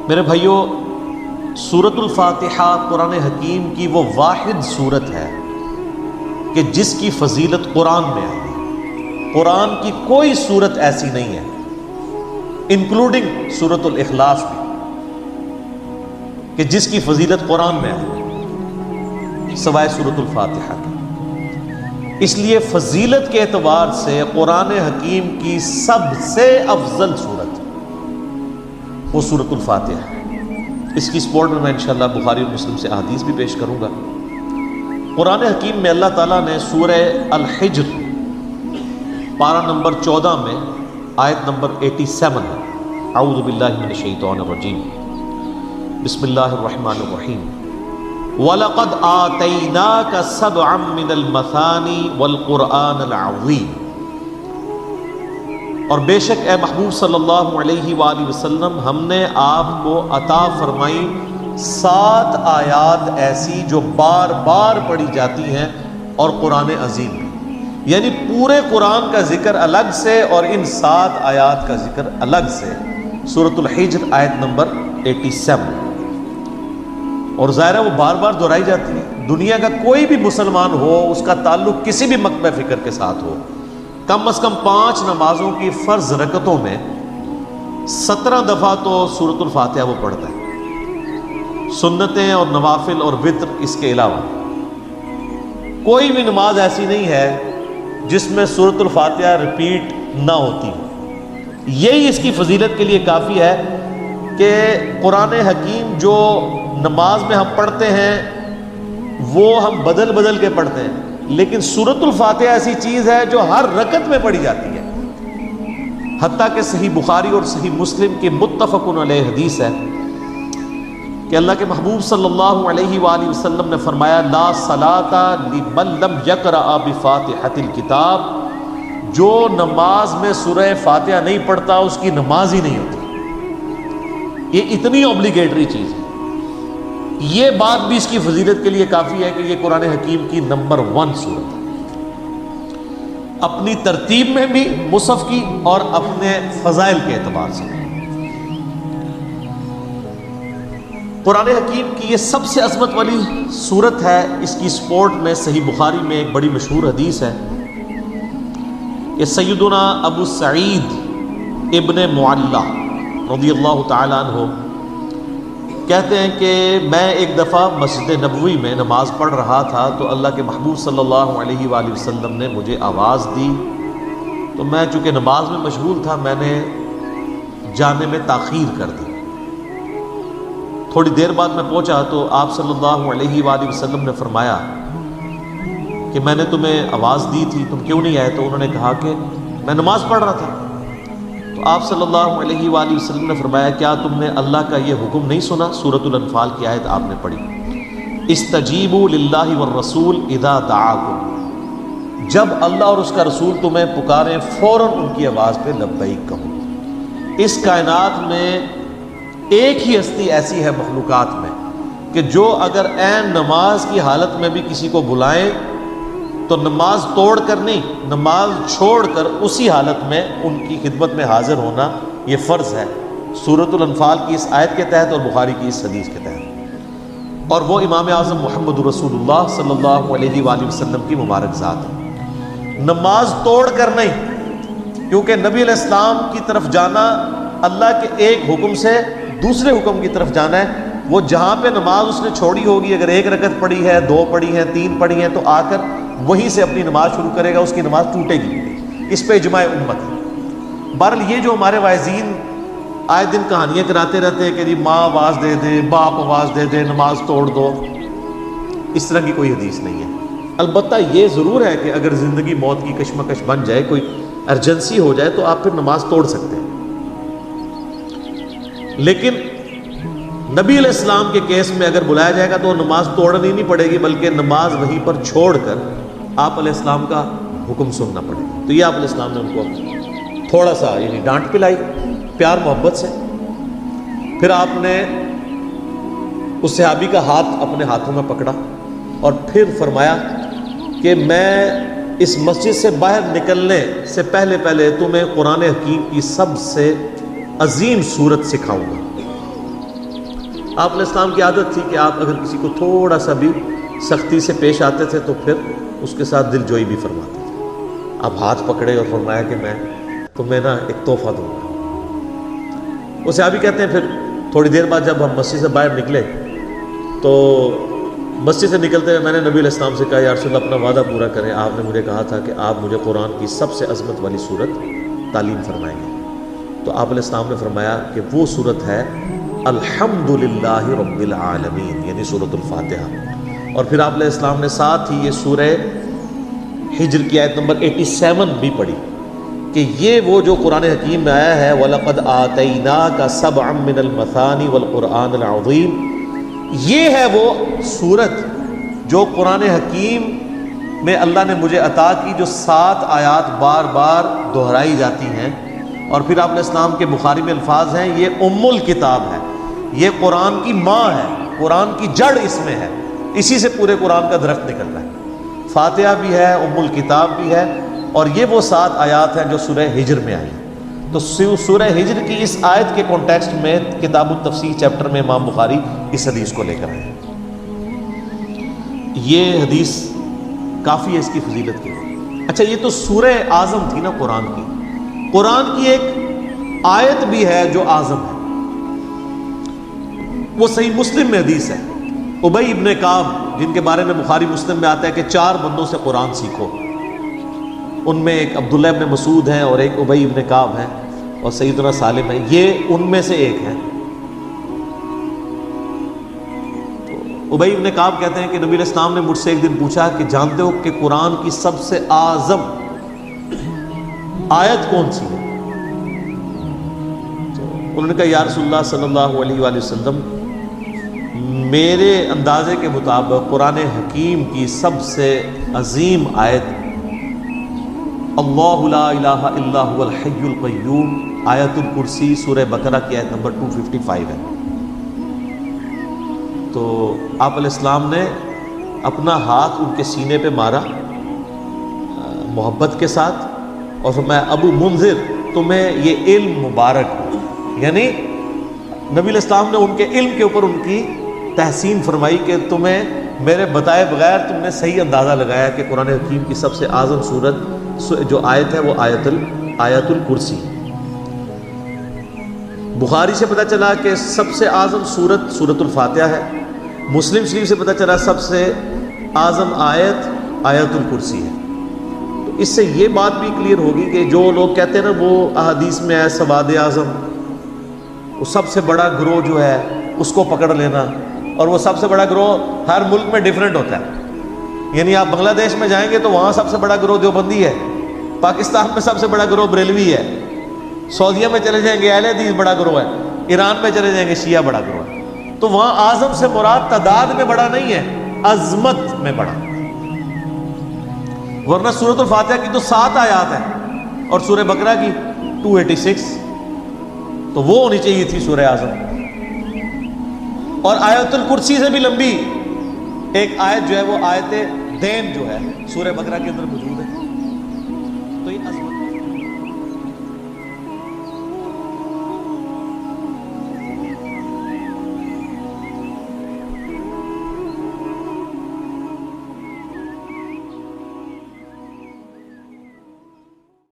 میرے بھائیوں، سورۃ الفاتحہ قرآن حکیم کی وہ واحد سورت ہے کہ جس کی فضیلت قرآن میں آئی ہے۔ قرآن کی کوئی سورت ایسی نہیں ہے، انکلوڈنگ سورۃ الاخلاص بھی، کہ جس کی فضیلت قرآن میں آئی سوائے سورۃ الفاتحہ کی۔ اس لیے فضیلت کے اعتبار سے قرآن حکیم کی سب سے افضل سورت وہ سورۃ الفاتحہ ہے۔ اس کی سپورٹ میں انشاءاللہ بخاری اور مسلم سے احادیث بھی پیش کروں گا۔ قرآن حکیم میں اللہ تعالیٰ نے سورہ الحجر پارہ نمبر 14 میں آیت نمبر 87 ہے۔ اعوذ باللہ من الشیطان الرجیم، بسم اللہ الرحمن الرحیم، وَلَقَدْ آتَيْنَاكَ سَبْعًا مِّنَ الْمَثَانِي وَالْقُرْآنَ الْعَظِيمِ، اور بے شک اے محبوب صلی اللہ علیہ وآلہ وسلم، ہم نے آپ کو عطا فرمائی 7 آیات ایسی جو بار بار پڑھی جاتی ہیں، اور قرآن عظیم بھی، یعنی پورے قرآن کا ذکر الگ سے اور ان 7 آیات کا ذکر الگ سے۔ سورۃ الحجر آیت نمبر 87، اور ظاہر ہے وہ بار بار دہرائی جاتی ہے۔ دنیا کا کوئی بھی مسلمان ہو، اس کا تعلق کسی بھی مکتبہ فکر کے ساتھ ہو، کم از کم 5 نمازوں کی فرض رکعتوں میں 17 دفعہ تو سورۃ الفاتحہ وہ پڑھتا ہے، سنتیں اور نوافل اور وتر اس کے علاوہ۔ کوئی بھی نماز ایسی نہیں ہے جس میں سورۃ الفاتحہ ریپیٹ نہ ہوتی ہو۔ یہی اس کی فضیلت کے لیے کافی ہے کہ قرآن حکیم جو نماز میں ہم پڑھتے ہیں وہ ہم بدل بدل کے پڑھتے ہیں، لیکن سورۃ الفاتحہ ایسی چیز ہے جو ہر رکعت میں پڑھی جاتی ہے۔ حتیٰ کہ صحیح بخاری اور صحیح مسلم کی متفق علیہ حدیث ہے کہ اللہ کے محبوب صلی اللہ علیہ وآلہ وسلم نے فرمایا، لا صلاۃ لمن لم یقرأ بفاتحۃ الکتاب، جو نماز میں سورہ فاتحہ نہیں پڑھتا اس کی نماز ہی نہیں ہوتی۔ یہ اتنی اوبلیگیٹری چیز ہے۔ یہ بات بھی اس کی فضیلت کے لیے کافی ہے کہ یہ قرآن حکیم کی نمبر 1 سورت ہے، اپنی ترتیب میں بھی مصحف کی اور اپنے فضائل کے اعتبار سے۔ قرآن حکیم کی یہ سب سے عظمت والی سورت ہے۔ اس کی سپورٹ میں صحیح بخاری میں ایک بڑی مشہور حدیث ہے کہ سیدنا ابو سعید ابن معلہ رضی اللہ تعالیٰ عنہ کہتے ہیں کہ میں ایک دفعہ مسجد نبوی میں نماز پڑھ رہا تھا تو اللہ کے محبوب صلی اللہ علیہ وآلہ وسلم نے مجھے آواز دی، تو میں چونکہ نماز میں مشغول تھا میں نے جانے میں تاخیر کر دی۔ تھوڑی دیر بعد میں پہنچا تو آپ صلی اللہ علیہ وآلہ وسلم نے فرمایا کہ میں نے تمہیں آواز دی تھی، تم کیوں نہیں آئے؟ تو انہوں نے کہا کہ میں نماز پڑھ رہا تھا۔ تو آپ صلی اللہ علیہ وآلہ وسلم نے فرمایا، کیا تم نے اللہ کا یہ حکم نہیں سنا؟ سورۃ الانفال کی آیت آپ نے پڑھی، استجیبوا للہ والرسول اذا دعاکم، جب اللہ اور اس کا رسول تمہیں پکاریں فوراً ان کی آواز پہ لبیک کہو۔ اس کائنات میں ایک ہی ہستی ایسی ہے مخلوقات میں کہ جو اگر عین نماز کی حالت میں بھی کسی کو بلائیں تو نماز توڑ کر نہیں، نماز چھوڑ کر اسی حالت میں ان کی خدمت میں حاضر ہونا یہ فرض ہے، سورۃ الانفال کی اس آیت کے تحت اور بخاری کی اس حدیث کے تحت، اور وہ امام اعظم محمد رسول اللہ صلی اللہ علیہ وآلہ وسلم کی مبارک ذات ہے۔ نماز توڑ کر نہیں، کیونکہ نبی علیہ السلام کی طرف جانا اللہ کے ایک حکم سے دوسرے حکم کی طرف جانا ہے۔ وہ جہاں پہ نماز اس نے چھوڑی ہوگی، اگر 1 رکعت پڑھی ہے، 2 پڑھی ہیں، 3 پڑھی ہیں، تو آ کر وہیں سے اپنی نماز شروع کرے گا، اس کی نماز ٹوٹے گی۔ اس پہ اجماع امت ہے۔ بہرحال یہ جو ہمارے واعظین آئے دن کہانیاں کراتے رہتے ہیں کہ جی ماں آواز دے دے، باپ آواز دے دے، نماز توڑ دو، اس طرح کی کوئی حدیث نہیں ہے۔ البتہ یہ ضرور ہے کہ اگر زندگی موت کی کشمکش بن جائے، کوئی ایمرجنسی ہو جائے، تو آپ پھر نماز توڑ سکتے ہیں، لیکن نبی علیہ السلام کے کیس میں اگر بلایا جائے گا تو نماز توڑنی نہیں پڑے گی، بلکہ نماز وہیں پر چھوڑ کر آپ علیہ السلام کا حکم سننا پڑے گا۔ تو یہ آپ علیہ السلام نے ان کو تھوڑا سا یعنی ڈانٹ پلائی پیار محبت سے۔ پھر آپ نے اس صحابی کا ہاتھ اپنے ہاتھوں میں پکڑا اور پھر فرمایا کہ میں اس مسجد سے باہر نکلنے سے پہلے تمہیں قرآن حکیم کی سب سے عظیم سورت سکھاؤں گا۔ آپ علیہ السلام کی عادت تھی کہ آپ اگر کسی کو تھوڑا سا بھی سختی سے پیش آتے تھے تو پھر اس کے ساتھ دل جوئی بھی فرماتے تھے. آپ ہاتھ پکڑے اور فرمایا کہ میں تمہیں نا ایک تحفہ دوں گا. وہ صحابی کہتے ہیں پھر تھوڑی دیر بعد جب ہم مسجد سے باہر نکلے تو مسجد سے نکلتے ہوئے میں نے نبی علیہ السلام سے کہا یا رسول اللہ اپنا وعدہ پورا کریں, آپ نے مجھے کہا تھا کہ آپ مجھے قرآن کی سب سے عظمت والی صورت تعلیم فرمائیں گے. تو آپ علیہ السلام نے فرمایا کہ وہ صورت ہے الحمدللہ رب العالمین, یعنی سورۃ الفاتحہ. اور پھر آپ علیہ السلام نے ساتھ ہی یہ سورہ ہجر کی آیت نمبر 87 بھی پڑھی کہ یہ وہ جو قرآن حکیم میں آیا ہے وَلَقَدْ آتَيْنَاكَ سَبْعًا مِّنَ الْمَثَانِ وَالْقُرْآنِ الْعَظِيمِ, یہ ہے وہ صورت جو قرآن حکیم میں اللہ نے مجھے عطا کی, جو 7 آیات بار بار دہرائی جاتی ہیں. اور پھر آپ علیہ السلام کے بخاری میں الفاظ ہیں یہ ام الکتاب ہے, یہ قرآن کی ماں ہے, قرآن کی جڑ اس میں ہے, اسی سے پورے قرآن کا درخت نکل رہا ہے. فاتحہ بھی ہے, ام الکتاب بھی ہے, اور یہ وہ 7 آیات ہیں جو سورہ ہجر میں آئی ہیں. تو سورہ ہجر کی اس آیت کے کانٹیکسٹ میں کتاب التفسیر چیپٹر میں امام بخاری اس حدیث کو لے کر آئے ہیں. یہ حدیث کافی ہے اس کی فضیلت کے لیے. اچھا, یہ تو سورہ اعظم تھی نا قرآن کی. قرآن کی ایک آیت بھی ہے جو اعظم ہے, وہ صحیح مسلم میں حدیث ہے. ابی ابن کعب, جن کے بارے میں بخاری مسلم میں آتا ہے کہ 4 بندوں سے قرآن سیکھو, ان میں ایک عبداللہ ابن مسعود ہیں اور ایک ابی ابن کعب ہیں اور سیدنا سالم ہیں, یہ ان میں سے ایک ہیں. ابی ابن کعب کہتے ہیں کہ نبی علیہ السلام نے مجھ سے ایک دن پوچھا کہ جانتے ہو کہ قرآن کی سب سے اعظم آیت کون سی ہے؟ تو انہوں نے کہا یا رسول اللہ صلی اللہ علیہ وآلہ وسلم, میرے اندازے کے مطابق قرآن حکیم کی سب سے عظیم آیت اللہ لا الہ الا هو الحی القیوم آیت الکرسی سورہ بقرہ کی آیت نمبر 255 ہے. تو آپ علیہ السلام نے اپنا ہاتھ ان کے سینے پہ مارا محبت کے ساتھ اور فرمایا ابو منذر تمہیں یہ علم مبارک ہو. یعنی نبی علیہ السلام نے ان کے علم کے اوپر ان کی تحسین فرمائی کہ تمہیں میرے بتائے بغیر تم نے صحیح اندازہ لگایا کہ قرآن حکیم کی سب سے اعظم صورت جو آیت ہے وہ آیت الکرسی. بخاری سے پتہ چلا کہ سب سے اعظم صورت سورۃ الفاتحہ ہے. مسلم شریف سے پتہ چلا سب سے اعظم آیت آیت الکرسی ہے. تو اس سے یہ بات بھی کلیئر ہوگی کہ جو لوگ کہتے ہیں نا وہ احادیث میں ہے سواد اعظم, وہ سب سے بڑا گروہ جو ہے اس کو پکڑ لینا, اور وہ سب سے بڑا گروہ ہر ملک میں ڈیفرنٹ ہوتا ہے. یعنی آپ بنگلہ دیش میں جائیں گے تو وہاں سب سے بڑا گروہ دیوبندی ہے, پاکستان میں سب سے بڑا گروہ بریلوی ہے, سعودیہ میں چلے جائیں گے اہل حدیث بڑا گروہ ہے, ایران میں چلے جائیں گے شیعہ بڑا گروہ ہے. تو وہاں اعظم سے مراد تعداد میں بڑا نہیں ہے, عظمت میں بڑا. ورنہ سورۃ الفاتحہ کی تو 7 آیات ہیں اور سورہ بقرہ کی 286, تو وہ ہونی چاہیے تھی سورہ اعظم. اور آیت الکرسی سے بھی لمبی ایک آیت جو ہے وہ آیت دین جو ہے سورہ بقرہ کے اندر موجود ہے.